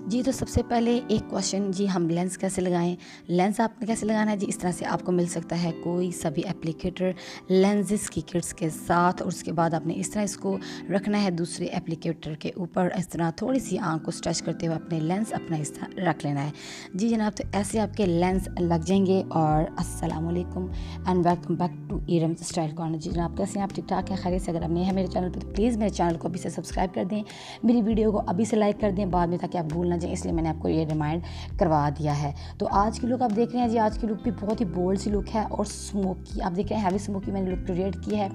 जी, तो सबसे पहले एक क्वेश्चन जी, हम लेंस कैसे लगाएँ? लेंस आपने कैसे लगाना है जी, इस तरह से आपको मिल सकता है कोई सा भी एप्लीकेटर लेंसेज़ की किट्स के साथ, और उसके बाद आपने इस तरह इसको रखना है दूसरे एप्लीकेटर के ऊपर। इस तरह थोड़ी-सी आँख को स्ट्रेच करते हुए अपने लेंस अपना इस तरह रख लेना है। जी जनाब, तो ऐसे आपके लेंस लग जाएँगे। और अस्सलाम वालेकुम and welcome back to Iram style corner. जी जनाब, कैसे हैं आप? ठीक-ठाक हैं, खैरियत से? अगर आप नए हैं मेरे चैनल पर तो प्लीज़ मेरे चैनल को अभी से सब्सक्राइब कर दें, मेरी वीडियो को अभी से लाइक कर दें बाद में, ताकि आप भूल ना जाएँ, इसलिए मैंने आपको ये रिमाइंड करवा दिया है। तो आज की लुक आप देख रहे हैं जी, आज की लुक भी बहुत ही बोल्ड सी लुक है और स्मोकी, आप देख रहे हैं हैवी स्मोकी मैंने लुक क्रिएट की है।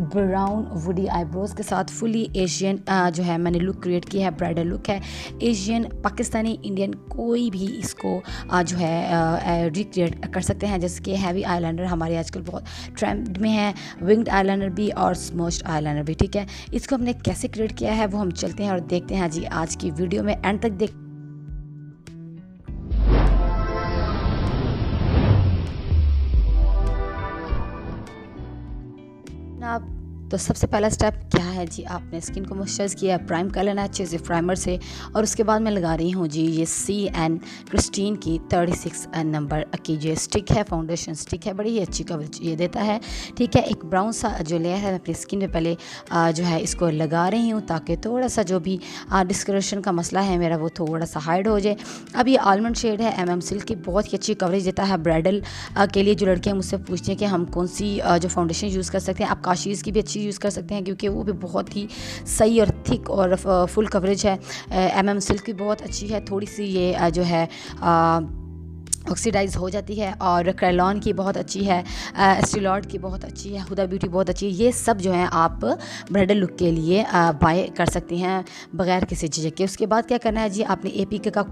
ब्राउन वुडी आईब्रोज के साथ फुली एशियन जो है मैंने लुक क्रिएट की है। ब्राइडल लुक है, एशियन, पाकिस्तानी, इंडियन, कोई भी इसको जो है रिक्रिएट कर सकते हैं। जैसे कि हैवी आईलाइनर हमारे आजकल बहुत ट्रेंड में है, विंग्ड आईलाइनर भी और स्मोच्ड आईलाइनर भी। ठीक है, इसको हमने कैसे क्रिएट किया है वो हम चलते हैं और देखते हैं जी आज की वीडियो में, एंड तक देख आप। तो सबसे पहला स्टेप क्या है जी, आपने स्किन को मॉइस्चराइज किया, प्राइम कर लेना अच्छे से प्राइमर से। और उसके बाद मैं लगा रही हूँ जी ये CN क्रिस्टीन की 36 नंबर की जो स्टिक है, फाउंडेशन स्टिक है, बड़ी ही अच्छी कवरेज ये देता है। ठीक है, एक ब्राउन सा जो लेयर है मैं अपनी स्किन पे पहले जो है इसको लगा रही हूँ, ताकि थोड़ा सा जो भी डिस्कलरेशन का मसला है मेरा वो थोड़ा सा हाइड हो जाए। अब ये आलमंड शेड है, MM सिल्क की, बहुत ही अच्छी कवरेज देता है ब्राइडल के लिए। जो लड़कियाँ मुझसे पूछती हैं कि हम कौन सी जो फाउंडेशन यूज़ कर सकते हैं, आप काशीज़ की भी अच्छी यूज़ कर सकते हैं, क्योंकि वो भी बहुत ही सही और थिक और फुल कवरेज है। MM सिल्क की बहुत अच्छी है, थोड़ी सी ये जो है ऑक्सीडाइज हो जाती है। और क्रेलॉन की बहुत अच्छी है, एस्टिलॉड की बहुत अच्छी है, हुदा ब्यूटी बहुत अच्छी है। ये सब जो है आप ब्राइडल लुक के लिए बाय कर सकती हैं बगैर किसी झिझक के। उसके बाद क्या करना है जी, आपने APK का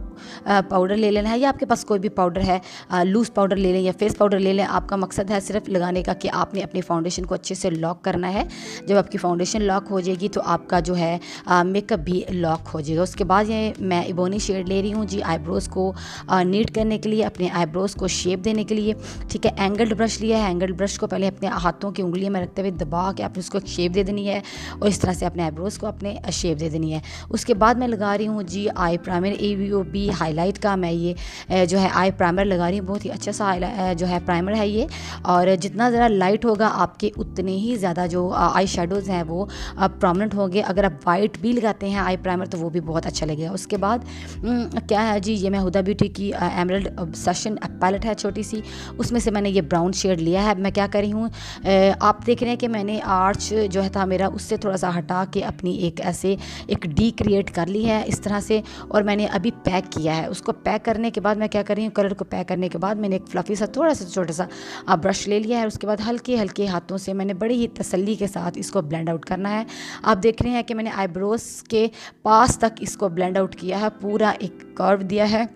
पाउडर ले लेना है, या आपके पास कोई भी पाउडर है, लूज़ पाउडर ले लें या फेस पाउडर ले लें। आपका मकसद है सिर्फ लगाने का कि आपने अपनी फाउंडेशन को अच्छे से लॉक करना है। जब आपकी फाउंडेशन लॉक हो जाएगी तो आपका जो है मेकअप भी लॉक हो जाएगा। उसके बाद ये मैं इबोनी शेड ले रही हूँ जी, आईब्रोज़ को नीट करने के लिए, अपने आईब्रोज़ को शेप देने के लिए। ठीक है, एंगल्ड ब्रश लिया है, एंगल्ड ब्रश को पहले अपने हाथों की उंगलियों में रखते हुए दबा के आपने उसको शेप दे देनी है, और इस तरह से अपने आईब्रोज़ को अपने शेप दे देनी है। उसके बाद मैं लगा रही हूँ जी आई प्राइमर, AVOB हाईलाइट का मैं ये जो है आई प्राइमर लगा रही हूँ। बहुत ही अच्छा सा जो है प्राइमर है ये, और जितना ज़रा लाइट होगा आपके उतने ही ज़्यादा जो आई शेडोज़ हैं वो प्रोमिनेंट होंगे। अगर आप वाइट भी लगाते हैं आई प्राइमर तो वो भी बहुत अच्छा लगेगा। उसके बाद क्या है जी, ये मैं हुदा ब्यूटी की एमरल्ड ऑब्सेशन पैलेट है छोटी सी, उसमें से मैंने ये ब्राउन शेड लिया है। मैं क्या कर रही हूँ, आप देख रहे हैं कि मैंने आर्च जो है था मेरा, उससे थोड़ा सा हटा के अपनी एक D क्रिएट कर ली है इस तरह से, और मैंने अभी पैक किया है। उसको पैक करने के बाद मैं क्या कर रही हूँ, कलर को पैक करने के बाद मैंने एक फ्लफी सा थोड़ा सा छोटा सा ब्रश ले लिया है। उसके बाद हल्के हल्के हाथों से मैंने बड़ी ही तसल्ली के साथ इसको ब्लेंड आउट करना है। आप देख रहे हैं कि मैंने आईब्रोज के पास तक इसको ब्लेंड आउट किया है, पूरा एक कर्व दिया है,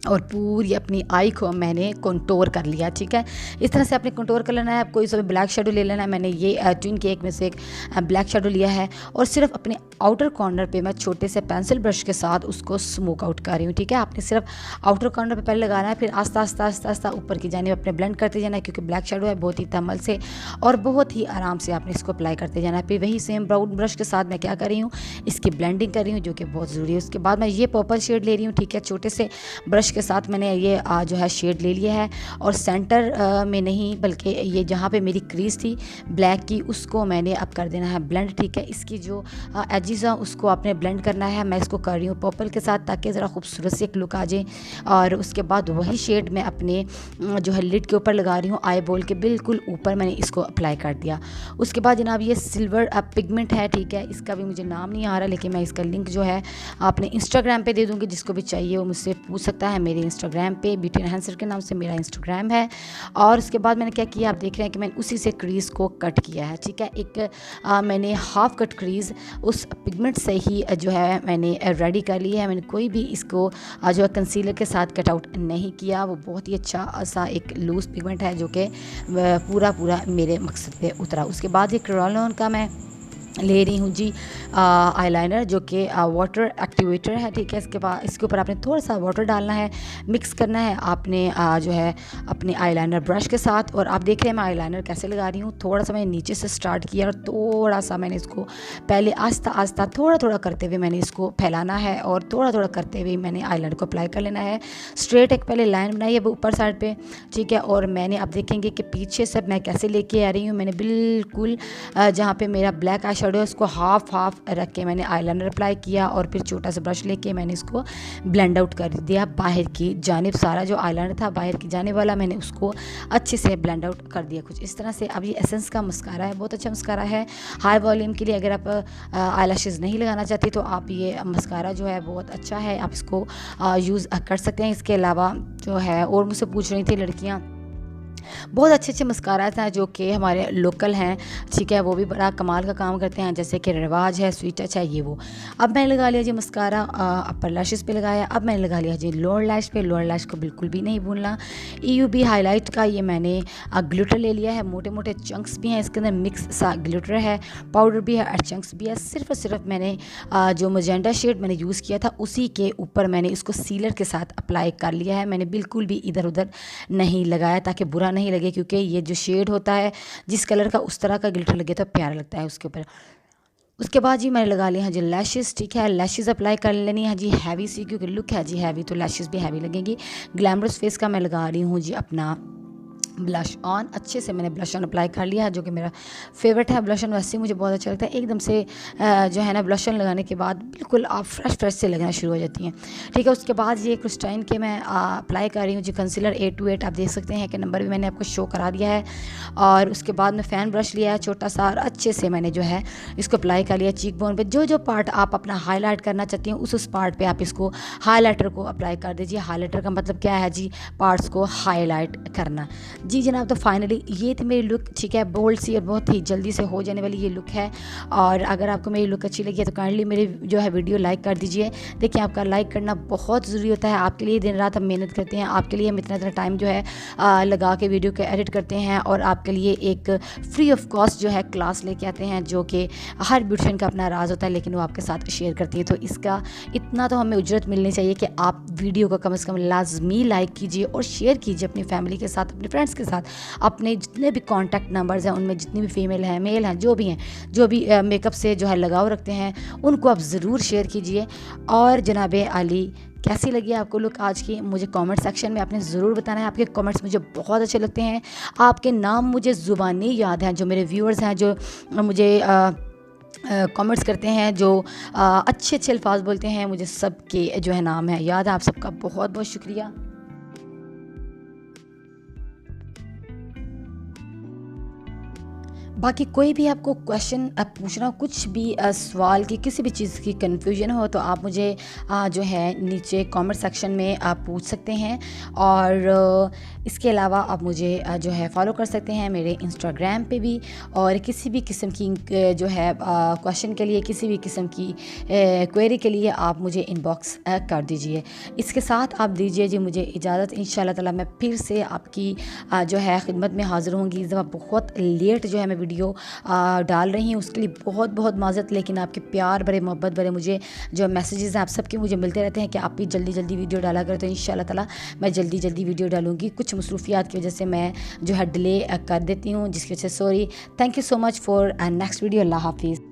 और पूरी अपनी आई को मैंने कंटूर कर लिया। ठीक है, इस तरह से आपने कंटूर कर लेना है। कोई सा भी ब्लैक शेडो ले लेना है, मैंने ये ट्विन केक में से एक ब्लैक शेडो लिया है, और सिर्फ अपने आउटर कॉर्नर पे मैं छोटे से पेंसिल ब्रश के साथ उसको स्मोक आउट कर रही हूँ। ठीक है, आपने सिर्फ आउटर कॉर्नर पे पहले लगाना है, फिर आस्ता आस्ता आस्ता आस्ता ऊपर की जानिब अपने ब्लेंड करते जाना है, क्योंकि ब्लैक शेडो है, बहुत ही तमल से और बहुत ही आराम से आपने इसको अप्लाई करते जाना है। फिर वही सेम ब्राउन ब्रश के साथ मैं क्या कर रही हूँ, इसकी ब्लेंडिंग कर रही हूँ, जो कि बहुत ज़रूरी है। उसके बाद मैं ये पर्पल शेड ले रही हूँ। ठीक है, छोटे से ब्रश के साथ मैंने ये जो है शेड ले लिया है, और सेंटर में नहीं बल्कि ये जहाँ पे मेरी क्रीज थी ब्लैक की, उसको मैंने अब कर देना है ब्लेंड। ठीक है, इसकी जो एजेस हैं उसको आपने ब्लेंड करना है। मैं इसको कर रही हूँ पर्पल के साथ, ताकि ज़रा खूबसूरत सी एक लुक आ जाए। और उसके बाद वही शेड मैं अपने जो है लिड के ऊपर लगा रही हूँ, आई बॉल के बिल्कुल ऊपर मैंने इसको अप्लाई कर दिया। उसके बाद जनाब ये सिल्वर पिगमेंट है। ठीक है, इसका भी मुझे नाम नहीं आ रहा, लेकिन मैं इसका लिंक जो है आपने इंस्टाग्राम पे दे दूँगी, जिसको भी चाहिए वो मुझसे पूछ सकता है। मेरे इंस्टाग्राम पे ब्यूटी एनहांसर के नाम से मेरा इंस्टाग्राम है। और उसके बाद मैंने क्या किया, आप देख रहे हैं कि मैंने उसी से क्रीज़ को कट किया है। ठीक है, एक मैंने हाफ कट क्रीज़ उस पिगमेंट से ही जो है मैंने रेडी कर ली है। मैंने कोई भी इसको जो है कंसीलर के साथ कट आउट नहीं किया। वो बहुत ही अच्छा सा एक लूज़ पिगमेंट है, जो कि पूरा मेरे मकसद पे उतरा। उसके बाद ये क्रेलॉन का मैं ले रही हूँ जी आईलाइनर, जो कि वाटर एक्टिवेटर है। ठीक है, इसके बाद इसके ऊपर आपने थोड़ा सा वाटर डालना है, मिक्स करना है आपने जो है अपने आईलाइनर ब्रश के साथ। और आप देख रहे हैं मैं आईलाइनर कैसे लगा रही हूँ। थोड़ा सा मैंने नीचे से स्टार्ट किया और थोड़ा सा मैंने इसको पहले आस्ता आस्ता थोड़ा थोड़ा करते हुए मैंने इसको फैलाना है और थोड़ा थोड़ा करते हुए मैंने आईलाइनर को अप्लाई कर लेना है। स्ट्रेट एक पहले लाइन बनाई है ऊपर साइड पे, ठीक है। और मैंने आप देखेंगे कि पीछे से मैं कैसे लेके आ रही हूँ। मैंने बिल्कुल जहाँ पे मेरा ब्लैक आई शेडो है उसको हाफ रख के मैंने आईलाइनर अप्लाई किया और फिर छोटा सा ब्रश लेके मैंने इसको ब्लेंड आउट कर दिया बाहर की जानिब। सारा जो आईलाइनर था बाहर की जानिब वाला मैंने उसको अच्छे से ब्लेंड आउट कर दिया कुछ इस तरह से। अब ये एसेंस का मस्कारा है, बहुत अच्छा मस्कारा है हाई वॉल्यूम के लिए। अगर आप आईलैशेस नहीं लगाना चाहती तो आप ये मस्कारा जो है बहुत अच्छा है, आप इसको यूज़ कर सकते हैं। इसके अलावा जो है और मुझसे पूछ रही थी लड़कियाँ, बहुत अच्छे अच्छे मस्कारा हैं जो कि हमारे लोकल हैं, ठीक है, वो भी बड़ा कमाल का काम करते हैं, जैसे कि रिवाज है, स्वीट टच है, ये वो। अब मैंने लगा लिया जी मस्कारा अपर लैशेस पे लगाया। अब मैंने लगा लिया जी लोअर लैश पे। लोअर लैश को बिल्कुल भी नहीं भूलना। EUB हाईलाइट का ये मैंने ग्लिटर ले लिया है, मोटे मोटे चंक्स भी हैं इसके अंदर, मिक्स सा ग्लिटर है, पाउडर भी है और चंक्स भी है। सिर्फ और सिर्फ मैंने जो मजेंडा शेड मैंने यूज़ किया था उसी के ऊपर मैंने इसको सीलर के साथ अप्लाई कर लिया है। मैंने बिल्कुल भी इधर उधर नहीं लगाया ताकि बुरा नहीं लगे, क्योंकि ये जो शेड होता है जिस कलर का उस तरह का ग्लिटर लगे तो प्यारा लगता है उसके ऊपर। उसके बाद जी मैंने लगा लिया है जी लैशेस, ठीक है। लैशेस अप्लाई कर लेनी है जी हैवी सी, क्योंकि लुक है जी हैवी तो लैशेस भी हैवी लगेंगी। ग्लैमरस फेस का मैं लगा रही हूँ जी अपना ब्लश ऑन। अच्छे से मैंने ब्लश ऑन अप्लाई कर लिया है, जो कि मेरा फेवरेट है ब्लश ऑन, वैसे ही मुझे बहुत अच्छा लगता है। एकदम से जो है ना ब्लश ऑन लगाने के बाद बिल्कुल आप फ्रेश से लगना शुरू हो जाती हैं, ठीक है। उसके बाद ये क्रिस्टाइन के मैं अप्लाई कर रही हूँ जी कंसीलर 828। आप देख सकते हैं कि नंबर भी मैंने आपको शो करा दिया है। और उसके बाद मैं फ़ैन ब्रश लिया है छोटा सा और अच्छे से मैंने जो है इसको अप्लाई कर लिया चीक बोन पर। जो पार्ट आप अपना हाईलाइट करना चाहती हैं उस पार्ट पर आप इसको हाईलाइटर को अप्लाई कर दीजिए। हाईलाइटर का मतलब क्या है जी, पार्ट्स को हाईलाइट करना। जी जनाब, तो फाइनली ये थी मेरी लुक, ठीक है, बोल्ड सी और बहुत ही जल्दी से हो जाने वाली ये लुक है। और अगर आपको मेरी लुक अच्छी लगी है तो काइंडली मेरी जो है वीडियो लाइक कर दीजिए। देखिए आपका लाइक करना बहुत ज़रूरी होता है, आपके लिए दिन रात हम मेहनत करते हैं, आपके लिए हम इतना टाइम जो है लगा के वीडियो को एडिट करते हैं और आपके लिए एक फ्री ऑफ कॉस्ट जो है क्लास लेके आते हैं, जो कि हर ब्यूटिशियन का अपना राज होता है लेकिन वो आपके साथ शेयर करती है। तो इसका इतना तो हमें उजरत मिलनी चाहिए कि आप वीडियो को कम से कम लाजमी लाइक कीजिए और शेयर कीजिए अपनी फैमिली के साथ, अपने फ्रेंड्स के साथ, अपने जितने भी कॉन्टैक्ट नंबर्स हैं उनमें जितनी भी फीमेल हैं, मेल हैं, जो भी हैं, जो भी मेकअप से जो है लगाव रखते हैं, उनको आप ज़रूर शेयर कीजिए। और जनाब आली, कैसी लगी आपको लुक आज की, मुझे कमेंट सेक्शन में आपने ज़रूर बताना है। आपके कमेंट्स मुझे बहुत अच्छे लगते हैं, आपके नाम मुझे ज़ुबानी याद हैं, जो मेरे व्यूअर्स हैं, जो मुझे कमेंट्स करते हैं, जो अच्छे अच्छे अल्फाज बोलते हैं, मुझे सबके जो है नाम है याद है। आप सबका बहुत बहुत शुक्रिया। बाकी कोई भी आपको क्वेश्चन पूछना हो, कुछ भी सवाल की किसी भी चीज़ की कन्फ्यूजन हो तो आप मुझे जो है नीचे कमेंट सेक्शन में आप पूछ सकते हैं। और इसके अलावा आप मुझे जो है फॉलो कर सकते हैं मेरे इंस्टाग्राम पे भी। और किसी भी किस्म की जो है क्वेश्चन के लिए, किसी भी किस्म की क्वेरी के लिए आप मुझे इनबॉक्स कर दीजिए। इसके साथ आप दीजिए जी मुझे इजाज़त। इंशाल्लाह ताला मैं फिर से आपकी जो है खिदमत में हाज़िर होंगी। इस दफ़ा बहुत लेट जो है मैं वीडियो डाल रही हूँ, उसके लिए बहुत बहुत माज़रत, लेकिन आपके प्यार भरे मोहब्बत भरे मुझे जो मैसेजेस हैं आप सबके मुझे मिलते रहते हैं कि आप भी जल्दी जल्दी वीडियो डाला करें। तो इंशाल्लाह ताला मैं जल्दी जल्दी वीडियो डालूंगी। कुछ मसरूफियात की वजह से मैं जो है डिले कर देती हूँ, जिसकी वजह से sorry. Thank you so much for next video. Allah हाफिज़।